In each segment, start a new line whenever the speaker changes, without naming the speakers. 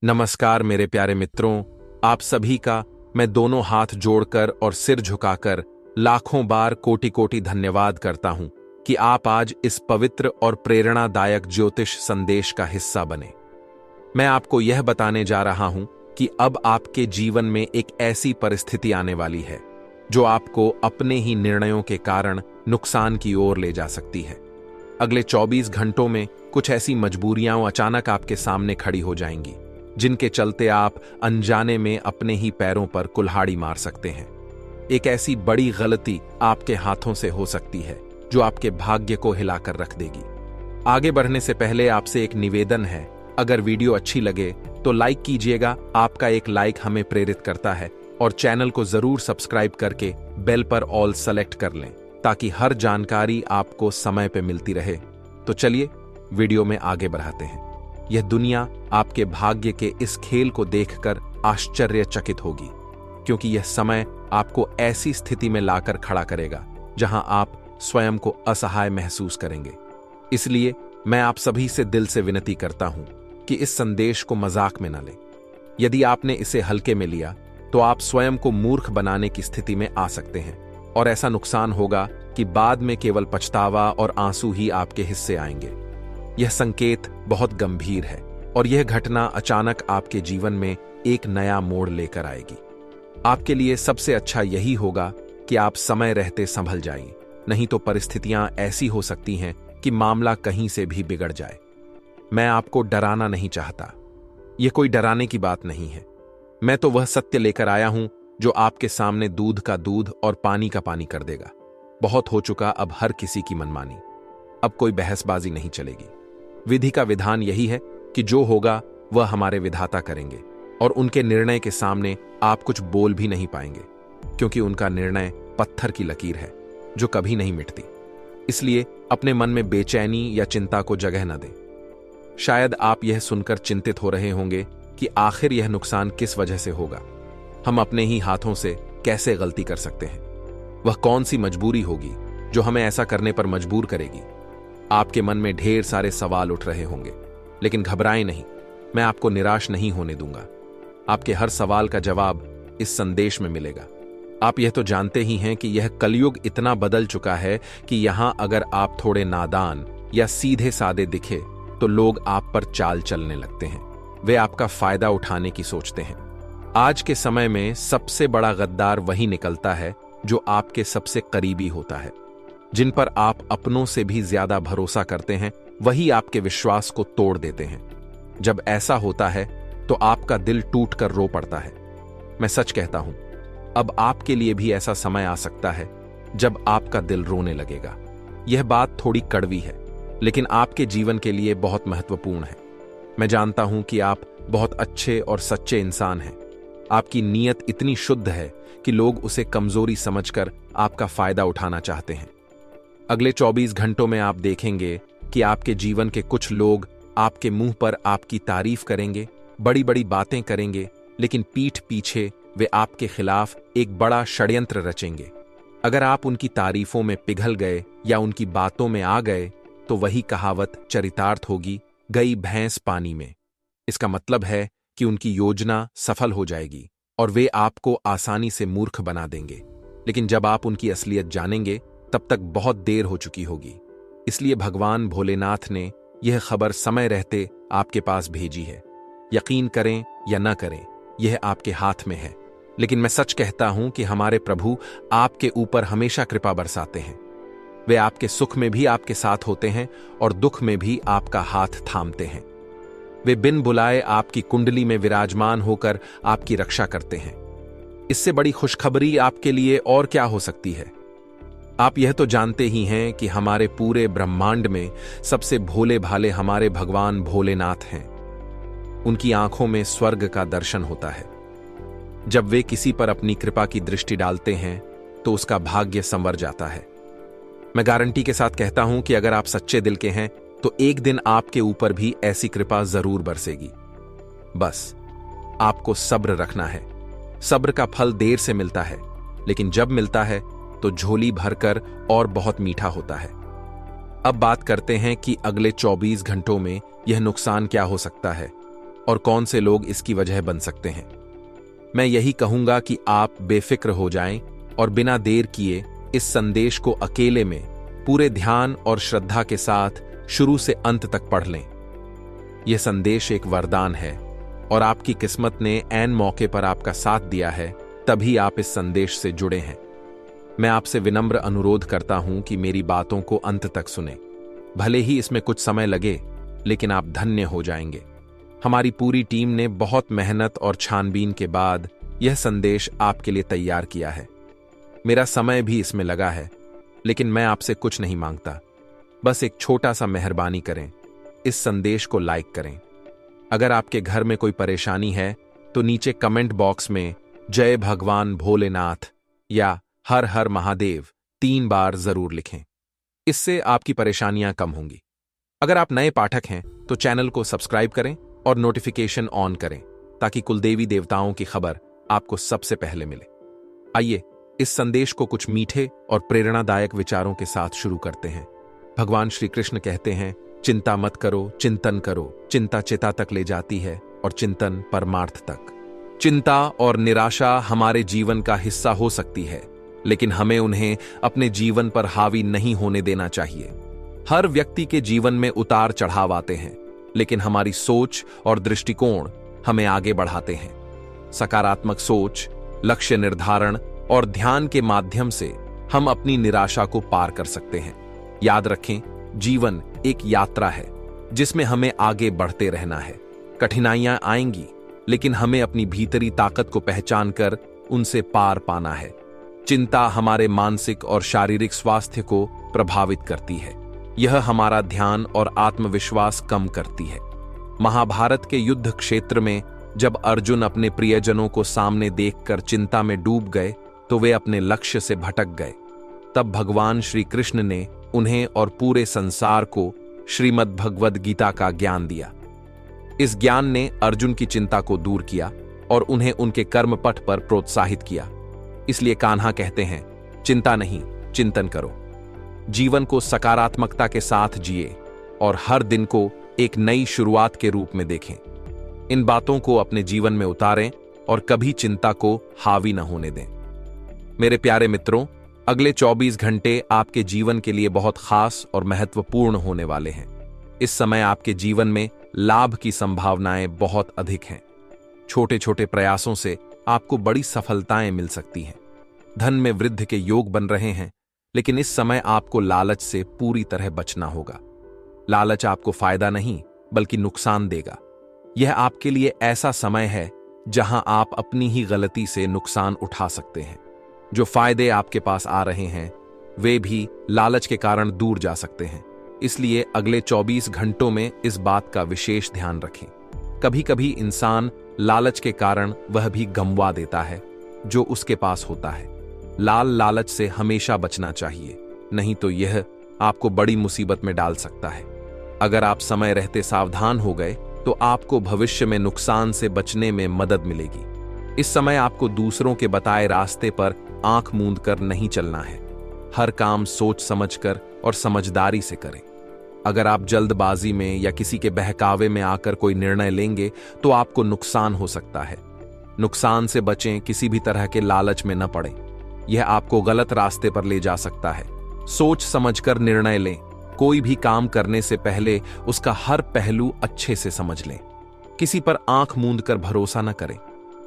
नमस्कार मेरे प्यारे मित्रों, आप सभी का मैं दोनों हाथ जोड़कर और सिर झुकाकर लाखों बार कोटि कोटि धन्यवाद करता हूं कि आप आज इस पवित्र और प्रेरणादायक ज्योतिष संदेश का हिस्सा बने। मैं आपको यह बताने जा रहा हूं कि अब आपके जीवन में एक ऐसी परिस्थिति आने वाली है जो आपको अपने ही निर्णयों के कारण नुकसान की ओर ले जा सकती है। अगले 24 घंटों में कुछ ऐसी मजबूरियां अचानक आपके सामने खड़ी हो जाएंगी जिनके चलते आप अनजाने में अपने ही पैरों पर कुल्हाड़ी मार सकते हैं। एक ऐसी बड़ी गलती आपके हाथों से हो सकती है जो आपके भाग्य को हिलाकर रख देगी। आगे बढ़ने से पहले आपसे एक निवेदन है, अगर वीडियो अच्छी लगे तो लाइक कीजिएगा। आपका एक लाइक हमें प्रेरित करता है और चैनल को जरूर सब्सक्राइब करके बेल पर ऑल सेलेक्ट कर लें ताकि हर जानकारी आपको समय पे मिलती रहे। तो चलिए वीडियो में आगे बढ़ाते हैं। यह दुनिया आपके भाग्य के इस खेल को देखकर आश्चर्यचकित होगी, क्योंकि यह समय आपको ऐसी स्थिति में लाकर खड़ा करेगा जहां आप स्वयं को असहाय महसूस करेंगे। इसलिए मैं आप सभी से दिल से विनती करता हूं कि इस संदेश को मजाक में न लें। यदि आपने इसे हल्के में लिया तो आप स्वयं को मूर्ख बनाने की स्थिति में आ सकते हैं और ऐसा नुकसान होगा कि बाद में केवल पछतावा और आंसू ही आपके हिस्से आएंगे। यह संकेत बहुत गंभीर है और यह घटना अचानक आपके जीवन में एक नया मोड़ लेकर आएगी। आपके लिए सबसे अच्छा यही होगा कि आप समय रहते संभल जाइए, नहीं तो परिस्थितियां ऐसी हो सकती हैं कि मामला कहीं से भी बिगड़ जाए। मैं आपको डराना नहीं चाहता, यह कोई डराने की बात नहीं है। मैं तो वह सत्य लेकर आया हूं जो आपके सामने दूध का दूध और पानी का पानी कर देगा। बहुत हो चुका अब हर किसी की मनमानी, अब कोई बहसबाजी नहीं चलेगी। विधि का विधान यही है कि जो होगा वह हमारे विधाता करेंगे और उनके निर्णय के सामने आप कुछ बोल भी नहीं पाएंगे, क्योंकि उनका निर्णय पत्थर की लकीर है जो कभी नहीं मिटती। इसलिए अपने मन में बेचैनी या चिंता को जगह न दें। शायद आप यह सुनकर चिंतित हो रहे होंगे कि आखिर यह नुकसान किस वजह से होगा। हम अपने ही हाथों से कैसे गलती कर सकते हैं? वह कौन सी मजबूरी होगी जो हमें ऐसा करने पर मजबूर करेगी? आपके मन में ढेर सारे सवाल उठ रहे होंगे, लेकिन घबराएं नहीं, मैं आपको निराश नहीं होने दूंगा। आपके हर सवाल का जवाब इस संदेश में मिलेगा। आप यह तो जानते ही हैं कि यह कलयुग इतना बदल चुका है कि यहां अगर आप थोड़े नादान या सीधे सादे दिखे तो लोग आप पर चाल चलने लगते हैं। वे आपका फायदा उठाने की सोचते हैं। आज के समय में सबसे बड़ा गद्दार वही निकलता है जो आपके सबसे करीबी होता है। जिन पर आप अपनों से भी ज्यादा भरोसा करते हैं वही आपके विश्वास को तोड़ देते हैं। जब ऐसा होता है तो आपका दिल टूट कर रो पड़ता है। मैं सच कहता हूं, अब आपके लिए भी ऐसा समय आ सकता है जब आपका दिल रोने लगेगा। यह बात थोड़ी कड़वी है, लेकिन आपके जीवन के लिए बहुत महत्वपूर्ण है। मैं जानता हूं कि आप बहुत अच्छे और सच्चे इंसान हैं। आपकी नीयत इतनी शुद्ध है कि लोग उसे कमजोरी समझकर आपका फायदा उठाना चाहते हैं। अगले 24 घंटों में आप देखेंगे कि आपके जीवन के कुछ लोग आपके मुंह पर आपकी तारीफ करेंगे, बड़ी बड़ी बातें करेंगे, लेकिन पीठ पीछे वे आपके खिलाफ एक बड़ा षड्यंत्र रचेंगे। अगर आप उनकी तारीफों में पिघल गए या उनकी बातों में आ गए तो वही कहावत चरितार्थ होगी, गई भैंस पानी में। इसका मतलब है कि उनकी योजना सफल हो जाएगी और वे आपको आसानी से मूर्ख बना देंगे। लेकिन जब आप उनकी असलियत जानेंगे तब तक बहुत देर हो चुकी होगी। इसलिए भगवान भोलेनाथ ने यह खबर समय रहते आपके पास भेजी है। यकीन करें या न करें, यह आपके हाथ में है। लेकिन मैं सच कहता हूं कि हमारे प्रभु आपके ऊपर हमेशा कृपा बरसाते हैं। वे आपके सुख में भी आपके साथ होते हैं और दुख में भी आपका हाथ थामते हैं। वे बिन बुलाए आपकी कुंडली में विराजमान होकर आपकी रक्षा करते हैं। इससे बड़ी खुशखबरी आपके लिए और क्या हो सकती है? आप यह तो जानते ही हैं कि हमारे पूरे ब्रह्मांड में सबसे भोले भाले हमारे भगवान भोलेनाथ हैं। उनकी आंखों में स्वर्ग का दर्शन होता है। जब वे किसी पर अपनी कृपा की दृष्टि डालते हैं तो उसका भाग्य संवर जाता है। मैं गारंटी के साथ कहता हूं कि अगर आप सच्चे दिल के हैं तो एक दिन आपके ऊपर भी ऐसी कृपा जरूर बरसेगी। बस आपको सब्र रखना है। सब्र का फल देर से मिलता है, लेकिन जब मिलता है तो झोली भरकर और बहुत मीठा होता है। अब बात करते हैं कि अगले 24 घंटों में यह नुकसान क्या हो सकता है। और कौन से लोग इसकी वजह बन सकते हैं। मैं यही कहूंगा कि आप बेफिक्र हो जाएं और बिना देर किए इस संदेश को अकेले में पूरे ध्यान और श्रद्धा के साथ शुरू से अंत तक पढ़ लें। यह संदेश एक वरदान है और आपकी किस्मत ने ऐन मौके पर आपका साथ दिया है, तभी आप इस संदेश से जुड़े हैं। मैं आपसे विनम्र अनुरोध करता हूं कि मेरी बातों को अंत तक सुने। भले ही इसमें कुछ समय लगे, लेकिन आप धन्य हो जाएंगे। हमारी पूरी टीम ने बहुत मेहनत और छानबीन के बाद यह संदेश आपके लिए तैयार किया है। मेरा समय भी इसमें लगा है, लेकिन मैं आपसे कुछ नहीं मांगता। बस एक छोटा सा मेहरबानी करें, इस संदेश को लाइक करें। अगर आपके घर में कोई परेशानी है तो नीचे कमेंट बॉक्स में जय भगवान भोलेनाथ या हर हर महादेव 3 बार जरूर लिखें। इससे आपकी परेशानियां कम होंगी। अगर आप नए पाठक हैं तो चैनल को सब्सक्राइब करें और नोटिफिकेशन ऑन करें, ताकि कुलदेवी देवताओं की खबर आपको सबसे पहले मिले। आइए इस संदेश को कुछ मीठे और प्रेरणादायक विचारों के साथ शुरू करते हैं। भगवान श्री कृष्ण कहते हैं, चिंता मत करो, चिंतन करो। चिंता चिता तक ले जाती है और चिंतन परमार्थ तक। चिंता और निराशा हमारे जीवन का हिस्सा हो सकती है, लेकिन हमें उन्हें अपने जीवन पर हावी नहीं होने देना चाहिए। हर व्यक्ति के जीवन में उतार चढ़ाव आते हैं, लेकिन हमारी सोच और दृष्टिकोण हमें आगे बढ़ाते हैं। सकारात्मक सोच, लक्ष्य निर्धारण और ध्यान के माध्यम से हम अपनी निराशा को पार कर सकते हैं। याद रखें, जीवन एक यात्रा है जिसमें हमें आगे बढ़ते रहना है। कठिनाइयां आएंगी, लेकिन हमें अपनी भीतरी ताकत को पहचान कर उनसे पार पाना है। चिंता हमारे मानसिक और शारीरिक स्वास्थ्य को प्रभावित करती है। यह हमारा ध्यान और आत्मविश्वास कम करती है। महाभारत के युद्ध क्षेत्र में जब अर्जुन अपने प्रियजनों को सामने देखकर चिंता में डूब गए तो वे अपने लक्ष्य से भटक गए। तब भगवान श्री कृष्ण ने उन्हें और पूरे संसार को श्रीमद् भगवद गीता का ज्ञान दिया। इस ज्ञान ने अर्जुन की चिंता को दूर किया और उन्हें उनके कर्मपथ पर प्रोत्साहित किया। इसलिए कान्हा कहते हैं, चिंता नहीं, चिंतन करो। जीवन को सकारात्मकता के साथ जिए और हर दिन को एक नई शुरुआत के रूप में देखें। इन बातों को अपने जीवन में उतारें और कभी चिंता को हावी न होने दें। मेरे प्यारे मित्रों, अगले 24 घंटे आपके जीवन के लिए बहुत खास और महत्वपूर्ण होने वाले हैं। इस समय आपके जीवन में लाभ की संभावनाएं बहुत अधिक हैं। छोटे छोटे प्रयासों से आपको बड़ी सफलताएं मिल सकती हैं। धन में वृद्धि के योग बन रहे हैं, लेकिन इस समय आपको लालच से पूरी तरह बचना होगा। लालच आपको फायदा नहीं बल्कि नुकसान देगा। यह आपके लिए ऐसा समय है जहां आप अपनी ही गलती से नुकसान उठा सकते हैं। जो फायदे आपके पास आ रहे हैं वे भी लालच के कारण दूर जा सकते हैं। इसलिए अगले 24 घंटों में इस बात का विशेष ध्यान रखें। कभी कभी इंसान लालच के कारण वह भी गंवा देता है जो उसके पास होता है। लालच से हमेशा बचना चाहिए, नहीं तो यह आपको बड़ी मुसीबत में डाल सकता है। अगर आप समय रहते सावधान हो गए तो आपको भविष्य में नुकसान से बचने में मदद मिलेगी। इस समय आपको दूसरों के बताए रास्ते पर आंख मूंद कर नहीं चलना है। हर काम सोच समझकर और समझदारी से करें। अगर आप जल्दबाजी में या किसी के बहकावे में आकर कोई निर्णय लेंगे तो आपको नुकसान हो सकता है। नुकसान से बचें, किसी भी तरह के लालच में न पड़ें। यह आपको गलत रास्ते पर ले जा सकता है। सोच समझकर निर्णय लें। कोई भी काम करने से पहले उसका हर पहलू अच्छे से समझ लें। किसी पर आंख मूंद कर भरोसा न करें।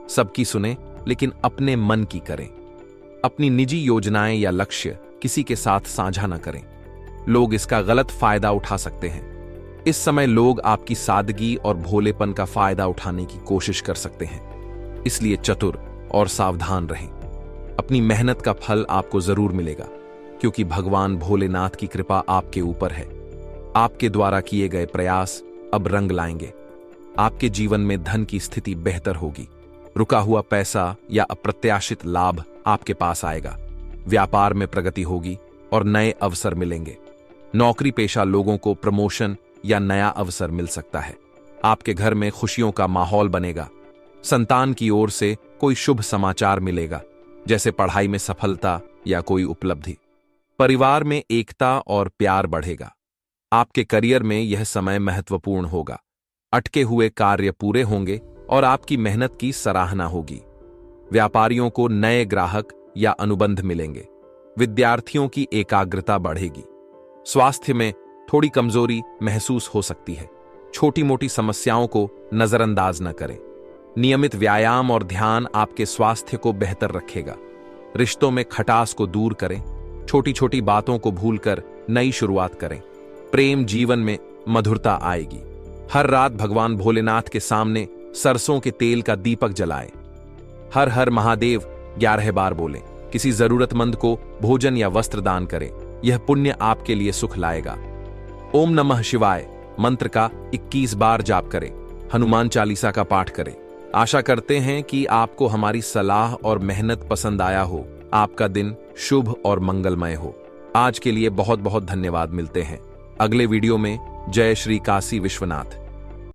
सबकी सुने, लेकिन अपने मन की करें। अपनी निजी योजनाएं या लक्ष्य किसी के साथ साझा न करें। लोग इसका गलत फायदा उठा सकते हैं। इस समय लोग आपकी सादगी और भोलेपन का फायदा उठाने की कोशिश कर सकते हैं। इसलिए चतुर और सावधान रहें। अपनी मेहनत का फल आपको जरूर मिलेगा, क्योंकि भगवान भोलेनाथ की कृपा आपके ऊपर है। आपके द्वारा किए गए प्रयास अब रंग लाएंगे। आपके जीवन में धन की स्थिति बेहतर होगी। रुका हुआ पैसा या अप्रत्याशित लाभ आपके पास आएगा। व्यापार में प्रगति होगी और नए अवसर मिलेंगे। नौकरी पेशा लोगों को प्रमोशन या नया अवसर मिल सकता है। आपके घर में खुशियों का माहौल बनेगा। संतान की ओर से कोई शुभ समाचार मिलेगा, जैसे पढ़ाई में सफलता या कोई उपलब्धि। परिवार में एकता और प्यार बढ़ेगा। आपके करियर में यह समय महत्वपूर्ण होगा। अटके हुए कार्य पूरे होंगे और आपकी मेहनत की सराहना होगी। व्यापारियों को नए ग्राहक या अनुबंध मिलेंगे। विद्यार्थियों की एकाग्रता बढ़ेगी। स्वास्थ्य में थोड़ी कमजोरी महसूस हो सकती है। छोटी मोटी समस्याओं को नजरअंदाज न करें। नियमित व्यायाम और ध्यान आपके स्वास्थ्य को बेहतर रखेगा। रिश्तों में खटास को दूर करें। छोटी छोटी बातों को भूलकर नई शुरुआत करें। प्रेम जीवन में मधुरता आएगी। हर रात भगवान भोलेनाथ के सामने सरसों के तेल का दीपक जलाएं। हर हर महादेव 11 बार बोलें। किसी जरूरतमंद को भोजन या वस्त्र दान करें। यह पुण्य आपके लिए सुख लाएगा। ओम नमः शिवाय मंत्र का 21 बार जाप करें। हनुमान चालीसा का पाठ करें। आशा करते हैं कि आपको हमारी सलाह और मेहनत पसंद आया हो। आपका दिन शुभ और मंगलमय हो। आज के लिए बहुत बहुत धन्यवाद। मिलते हैं अगले वीडियो में। जय श्री काशी विश्वनाथ।